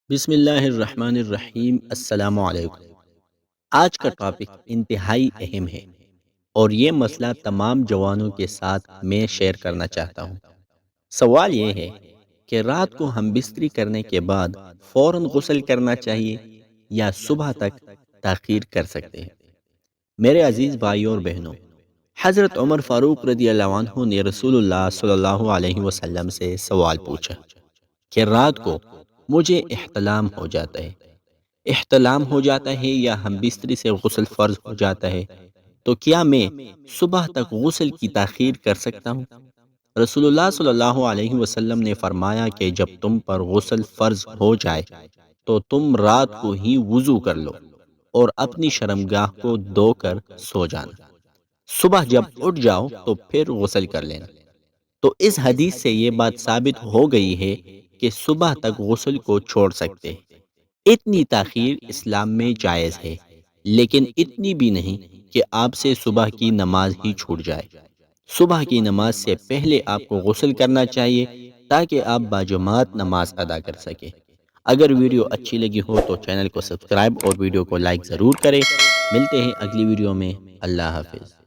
بسم اللہ الرحمن الرحیم۔ السلام علیکم۔ آج کا ٹاپک انتہائی اہم ہے اور یہ مسئلہ تمام جوانوں کے ساتھ میں شیئر کرنا چاہتا ہوں۔ سوال یہ ہے کہ رات کو ہم بستری کرنے کے بعد فوراً غسل کرنا چاہیے یا صبح تک تاخیر کر سکتے ہیں؟ میرے عزیز بھائیوں اور بہنوں، حضرت عمر فاروق رضی اللہ عنہ نے رسول اللہ صلی اللہ علیہ وسلم سے سوال پوچھا کہ رات کو مجھے احتلام ہو جاتا ہے، یا ہم بستری سے غسل فرض ہو جاتا ہے، تو کیا میں صبح تک غسل کی تاخیر کر سکتا ہوں؟ رسول اللہ صلی اللہ علیہ وسلم نے فرمایا کہ جب تم پر غسل فرض ہو جائے تو تم رات کو ہی وضو کر لو اور اپنی شرمگاہ کو دھو کر سو جانا، صبح جب اٹھ جاؤ تو پھر غسل کر لینا۔ تو اس حدیث سے یہ بات ثابت ہو گئی ہے کہ صبح تک غسل کو چھوڑ سکتے ہیں۔ اتنی تاخیر اسلام میں جائز ہے، لیکن اتنی بھی نہیں کہ آپ سے صبح کی نماز ہی چھوٹ جائے۔ صبح کی نماز سے پہلے آپ کو غسل کرنا چاہیے تاکہ آپ باجماعت نماز ادا کر سکیں۔ اگر ویڈیو اچھی لگی ہو تو چینل کو سبسکرائب اور ویڈیو کو لائک ضرور کریں۔ ملتے ہیں اگلی ویڈیو میں۔ اللہ حافظ۔